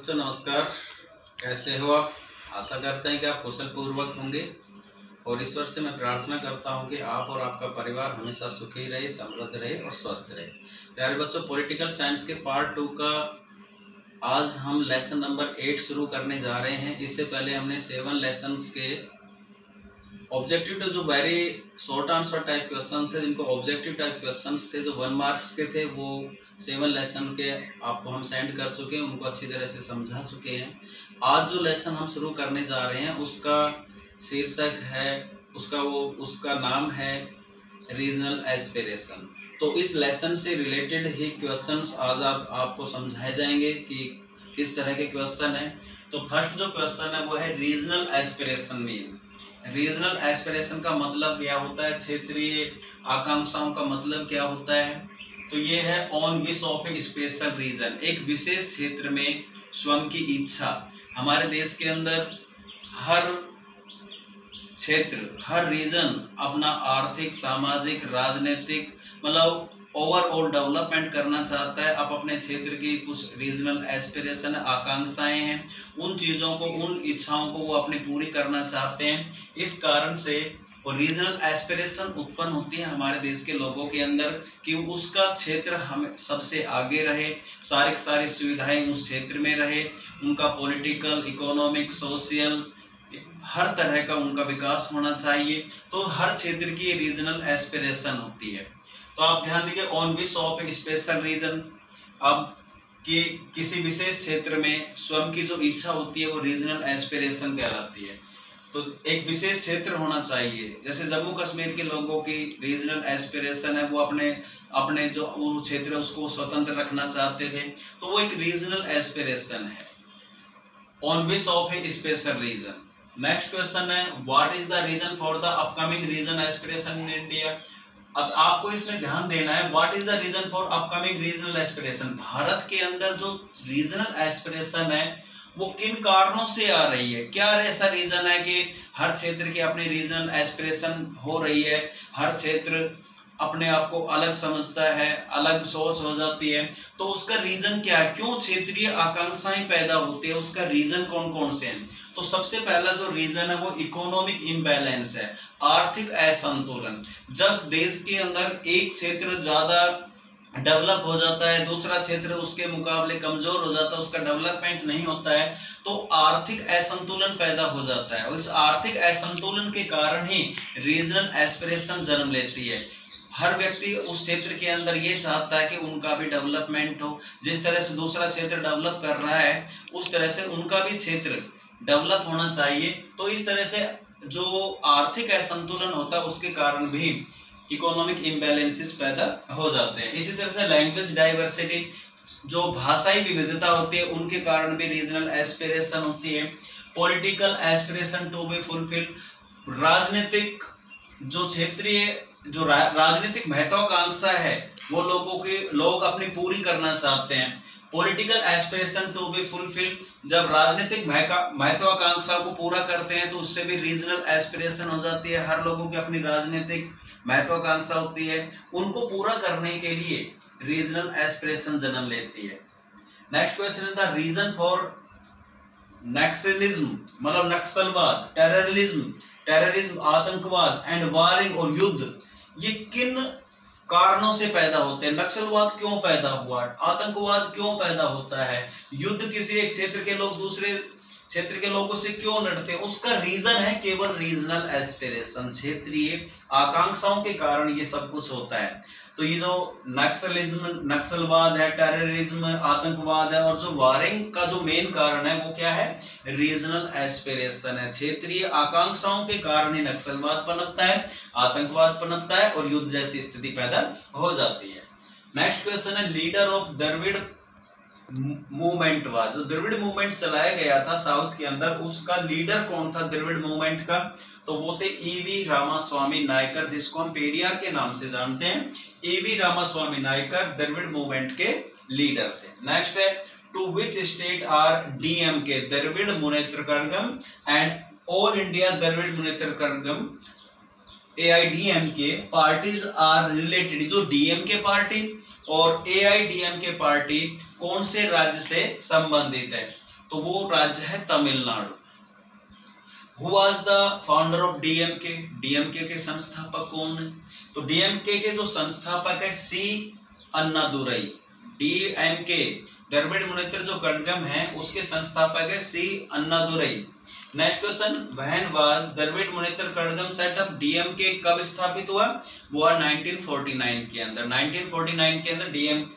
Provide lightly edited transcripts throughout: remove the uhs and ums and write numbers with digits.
बच्चों नमस्कार। कैसे हो आप? आशा करते हैं कि आप कुशल पूर्वक होंगे और ईश्वर से मैं प्रार्थना करता हूं कि आप और आपका परिवार हमेशा सुखी रहे, समृद्ध रहे और स्वस्थ रहे। प्यारे बच्चों, पॉलिटिकल साइंस के पार्ट 2 का आज हम लेसन नंबर 8 शुरू करने जा रहे हैं। इससे पहले हमने 7 लेसन्स के ऑब्जेक्टिव जो very short answer type question थे, जिनको ऑब्जेक्टिव टाइप क्वेश्चंस थे जो 1 मार्क्स के थे, वो 7 लेसन के आपको हम सेंड कर चुके हैं, उनको अच्छी तरह से समझा चुके हैं। आज जो लेसन हम शुरू करने जा रहे हैं उसका शीर्षक है, उसका नाम है रीजनल एस्पिरेशन। तो इस लेसन से रिलेटेड ही क्वेश्चंस आज आपको समझाए जाएंगे कि किस तरह के क्वेश्चन है। तो फर्स्ट जो क्वेश्चन है वो है regional aspiration mean. Regional aspiration का मतलब क्या होता है, क्षेत्रीय आकांक्षाओं का मतलब क्या होता है। तो ये है on wish of a special region, एक विशेष क्षेत्र में स्वयं की इच्छा। हमारे देश के अंदर हर क्षेत्र, हर रीजन अपना आर्थिक, सामाजिक, राजनीतिक मतलब ओवरऑल डेवलपमेंट करना चाहता है। अब अपने क्षेत्र की कुछ रीजनल एस्पिरेशन, आकांक्षाएं हैं, उन चीज़ों को, उन इच्छाओं को वो अपनी पूरी करना चाहते हैं। इस कारण से वो रीजनल एस्पिरेशन उत्पन्न होती है हमारे देश के लोगों के अंदर कि उसका क्षेत्र हमें सबसे आगे रहे, सारी सुविधाएं उस क्षेत्र में रहे, उनका पॉलिटिकल, इकोनॉमिक, सोशल हर तरह का उनका विकास होना चाहिए। तो हर क्षेत्र की रीजनल एस्पिरेशन होती है। तो आप ध्यान दीजिए, on wish of a special region, अब कि किसी विशेष क्षेत्र में स्वयं की जो इच्छा होती है वो रीजनल एस्पिरेशन कहलाती है। तो एक विशेष क्षेत्र होना चाहिए। जैसे जम्मू कश्मीर के लोगों की रीजनल एस्पिरेशन है, वो अपने जो वो क्षेत्र है उसको स्वतंत्र रखना चाहते थे, तो वो एक रीजनल एस्पिरेशन है, on wish of a special region. Next question है, what is the reason for the upcoming region aspiration in India. अब आपको इसमें ध्यान देना है, what is the reason for upcoming regional aspiration. Bharat के अंदर जो रीजनल एस्पिरेशन है वो किन कारणों से आ रही है, क्या ऐसा रीजन है कि हर क्षेत्र की अपनी रीजनल एस्पिरेशन हो रही है, हर क्षेत्र अपने आप को अलग समझता है, अलग सोच हो जाती है। तो उसका रीजन क्या है, क्यों क्षेत्रीय आकांक्षाएं पैदा होती है, उसका रीजन कौन कौन से हैं। तो सबसे पहला जो रीजन है वो इकोनॉमिक इम्बैलेंस है, आर्थिक असंतुलन। जब देश के अंदर एक क्षेत्र ज्यादा डेवलप हो जाता है, दूसरा क्षेत्र उसके मुकाबले कमजोर हो जाता है, उसका डेवलपमेंट नहीं होता है, तो आर्थिक असंतुलन पैदा हो जाता है। और इस आर्थिक असंतुलन के कारण ही रीजनल एस्पिरेशन जन्म लेती है। हर व्यक्ति उस क्षेत्र के अंदर ये चाहता है कि उनका भी डेवलपमेंट हो, जिस तरह से दूसरा क्षेत्र डेवलप कर रहा है उस तरह से उनका भी क्षेत्र डेवलप होना चाहिए। तो इस तरह से जो आर्थिक असंतुलन होता है उसके कारण भी इकोनॉमिक इम्बैलेंसेस पैदा हो जाते हैं। इसी तरह से लैंग्वेज डाइवर्सिटी, जो भाषाई विविधता होती है, उनके कारण भी रीजनल एस्पिरेशन होती है। Political aspiration to be fulfil, राजनीतिक जो क्षेत्रीय जो राजनीतिक महत्वाकांक्षा है वो लोग अपनी पूरी करना चाहते हैं। Political aspiration to be fulfil, जब राजनीतिक महत्वाकांक्षा को पूरा करते हैं तो उससे भी रीजनल एस्पिरेशन हो जाती है। हर लोगों की अपनी राजनीतिक महत्वाकांक्षा होती है, उनको पूरा करने के लिए रीजनल एस्पिरेशन जन्म लेती है। नेक्स्ट क्वेश्चन है द रीजन फॉर नक्सलिज्म, मतलब नक्सलवाद, टेररिज्म, आतंकवाद एंड वारिंग और युद्ध, ये किन कारणों से पैदा होते हैं। नक्सलवाद क्यों पैदा हुआ, आतंकवाद क्यों पैदा होता है, युद्ध किसी एक क्षेत्र के लोग दूसरे क्षेत्र के लोगों से क्यों लड़ते हैं, उसका रीजन है केवल रीजनल एस्पिरेशन, क्षेत्रीय आकांक्षाओं के कारण ये सब कुछ होता है। तो ये जो नक्सलवाद है, टेररिज्म, आतंकवाद है, और जो वारिंग का जो मेन कारण है वो क्या है, रीजनल एस्पिरेशन है। क्षेत्रीय आकांक्षाओं के कारण ही नक्सलवाद पनपता है, आतंकवाद पनपता है और युद्ध जैसी स्थिति पैदा हो जाती है। नेक्स्ट क्वेश्चन है, लीडर ऑफ द्रविड़ मूवमेंट हुआ, जो द्रविड़ मूवमेंट चलाया गया था साउथ के अंदर, उसका लीडर कौन था द्रविड़ मूवमेंट का। तो वो थे ईवी रामास्वामी नायकर, जिसको हम पेरियार के नाम से जानते हैं। ईवी रामास्वामी नायकर द्रविड़ मूवमेंट के लीडर थे। नेक्स्ट है, to which state are DMK Dravida Munnetra Kazhagam and All India Dravida Munnetra Kazhagam AIDMK parties are related. जो डीएमके पार्टी और AIDMK पार्टी कौन से राज्य से संबंधित है। तो वो राज्य है Tamil Nadu. Who was the founder of DMK? DMK के संस्थापक कौन है? तो डीएमके के जो संस्थापक है सी अन्नादुरई। डीएमके द्रविड़ मुनेत्र जो कड़गम है उसके संस्थापक है C Annadurai. Next question, when was Dravida Munnetra Kazhagam set up? DMK कब स्थापित हुआ? वो 1949 के अंदर। 1949 के अंदर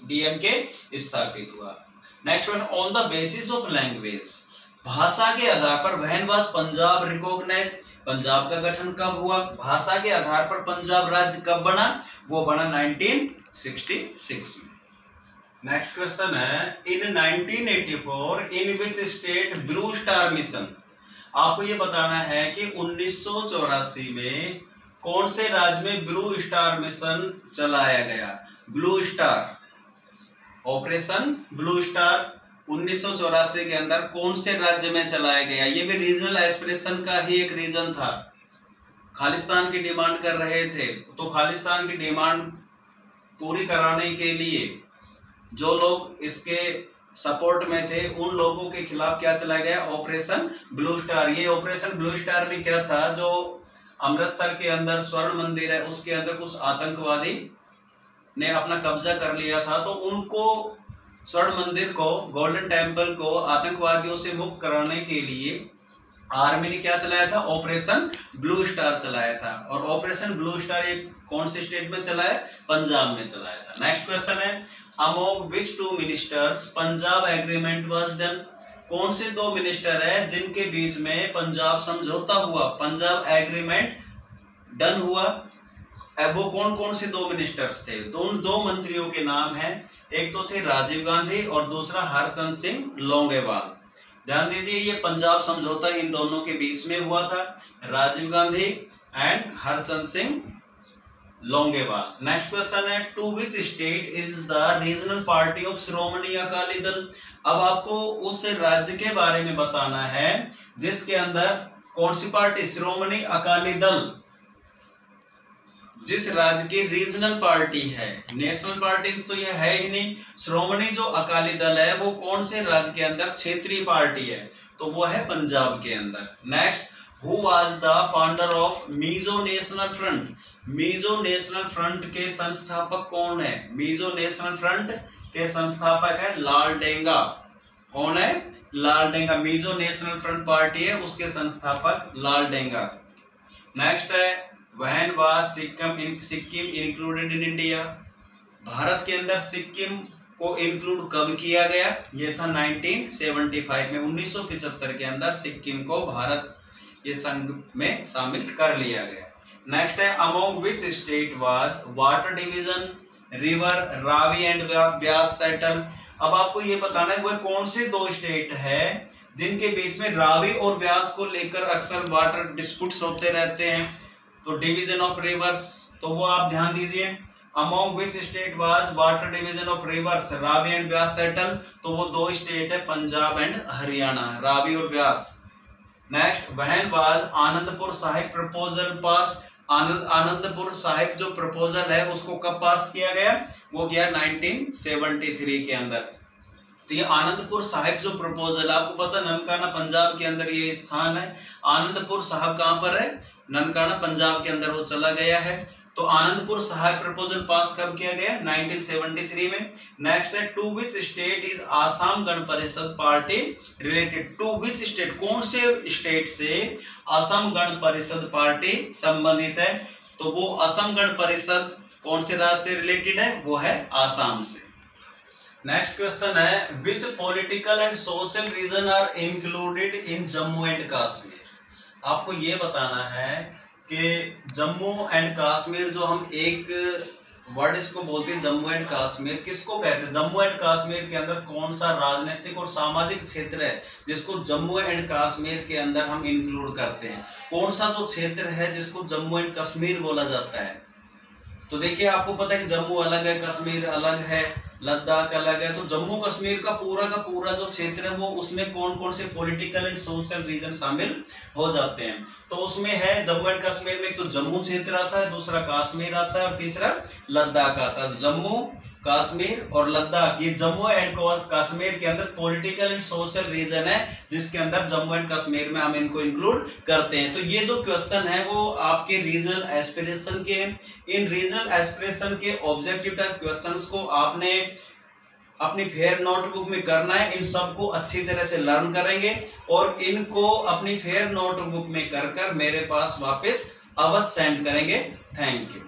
डीएमके स्थापित हुआ। Next one, on the basis of language, भाषा के आधार पर when was Punjab recognised? Punjab का गठन कब हुआ? भाषा के आधार पर पंजाब राज्य कब बना? वो बना 1966 में। नेक्स्ट क्वेश्चन है, in 1984 in which state Blue Star mission? आपको ये बताना है कि 1984 में कौन से राज्य में ब्लू स्टार मिशन चलाया गया? Blue star, operation blue star 1984 के अंदर कौन से राज्य में चलाया गया? ये भी रीजनल एस्पिरेशन का ही एक रीजन था। खालिस्तान की डिमांड कर रहे थे, तो खालिस्तान की डिमांड पूरी कराने के लिए जो लोग इसके सपोर्ट में थे उन लोगों के खिलाफ क्या चलाया गया? Operation blue star. ये ऑपरेशन ब्लू स्टार में क्या था, जो अमृतसर के अंदर स्वर्ण मंदिर है उसके अंदर कुछ आतंकवादी ने अपना कब्जा कर लिया था, तो उनको स्वर्ण मंदिर को, गोल्डन टेम्पल को आतंकवादियों से मुक्त कराने के लिए आर्मी ने क्या चलाया था? ऑपरेशन ब्लू स्टार चलाया था। और ऑपरेशन ब्लू स्टार एक कौन से स्टेट में चलाया? पंजाब में चलाया था। नेक्स्ट क्वेश्चन है, among which two ministers Punjab agreement was done? कौन से दो मिनिस्टर है जिनके बीच में पंजाब समझौता हुआ, पंजाब एग्रीमेंट डन हुआ? वो कौन कौन से दो मिनिस्टर्स थे? दो मंत्रियों के नाम हैं, एक तो थे राजीव गांधी और दूसरा हरचंद सिंह लोंगेवाल। ध्यान दीजिए, ये पंजाब समझौता इन दोनों के बीच में हुआ था, Rajiv Gandhi and Harchand Singh Longowal. Next question है, to which state is the regional party of Shiromani Akali Dal? अब आपको उस राज्य के बारे में बताना है जिसके अंदर कौन सी पार्टी? श्रोमणी अकाली दल। जिस राज्य की रीजनल पार्टी है, नेशनल पार्टी तो यह है ही नहीं। श्रोमणी जो अकाली दल है वो कौन से राज्य के अंदर क्षेत्रीय पार्टी है? तो वो है पंजाब के अंदर। Next, who was the founder of Mizo national front? Mizo national front के संस्थापक कौन है? मिजो नेशनल फ्रंट के संस्थापक है लालडेंगा। कौन है? Laldenga. Mizo national front party है, उसके संस्थापक लालडेंगा। नेक्स्ट है, when was Sikkim included in India? Bharat के अंदर सिक्किम को इंक्लूड कब किया गया? ये था 1975 में। 1975 के अंदर सिक्किम को भारत ये संघ में शामिल कर लिया गया। नेक्स्ट है, among which state was water division river Ravi and Beas settle? अब आपको ये बताना है वह कौन से दो स्टेट है जिनके बीच में रावी और ब्यास को लेकर अक्सर वाटर डिस्प्यूट्स होते रहते हैं। तो डिवीजन ऑफ रिवर्स, तो वो आप ध्यान दीजिए, among which state was water division of reverse Ravi and Beas settle? तो वो दो स्टेट है, पंजाब एंड हरियाणा, रावी और Beas. Next, when was Anandpur Sahib proposal pass? Anandpur Sahib जो प्रपोजल है उसको कब पास किया गया? वो किया 1973 के अंदर। तो ये आनंदपुर साहिब जो प्रपोजल, आपको पता ननकाना पंजाब के अंदर ये स्थान है। आनंदपुर साहिब कहां पर है? ननकाना पंजाब के अंदर वो चला गया है। तो आनंदपुर साहिब प्रपोजल पास कब किया गया? 1973 में। नेक्स्ट है, to which state is Assam Gana Parishad party related? To which state, कौन से स्टेट से असम गण परिषद पार्टी संबंधित है? तो वो असम गण परिषद कौन से राज्य से रिलेटेड है? वो है आसाम से। नेक्स्ट क्वेश्चन है, which political and social region are included in Jammu and Kashmir? आपको ये बताना है कि जम्मू एंड कश्मीर, जो हम एक वर्ड इसको बोलते हैं जम्मू एंड कश्मीर, किसको कहते हैं? जम्मू एंड कश्मीर के अंदर कौन सा राजनीतिक और सामाजिक क्षेत्र है जिसको जम्मू एंड कश्मीर के अंदर हम इंक्लूड करते हैं? कौन सा जो क्षेत्र है जिसको जम्मू एंड कश्मीर बोला जाता है? तो देखिए, आपको पता है कि जम्मू अलग है, कश्मीर अलग है, लद्दाख अलग है। तो जम्मू कश्मीर का पूरा जो क्षेत्र है वो, उसमें कौन कौन से पॉलिटिकल एंड सोशल रीजन शामिल हो जाते हैं? तो उसमें है जम्मू एंड कश्मीर में, एक तो जम्मू क्षेत्र आता है, दूसरा कश्मीर आता है और तीसरा लद्दाख आता है। जम्मू कश्मीर और लद्दाख, ये जम्मू एंड कश्मीर के अंदर पॉलिटिकल एंड सोशल रीजन है, जिसके अंदर जम्मू एंड कश्मीर में हम इनको इंक्लूड करते हैं। तो ये जो क्वेश्चन है वो आपके रीजनल एस्पिरेशन के, इन रीजनल एस्पिरेशन के ऑब्जेक्टिव टाइप क्वेश्चंस को आपने अपनी फेयर नोटबुक में करना है। इन सबको अच्छी तरह से लर्न करेंगे और इनको अपनी फेयर नोटबुक में कर मेरे पास वापस अवश्य सेंड करेंगे। Thank you.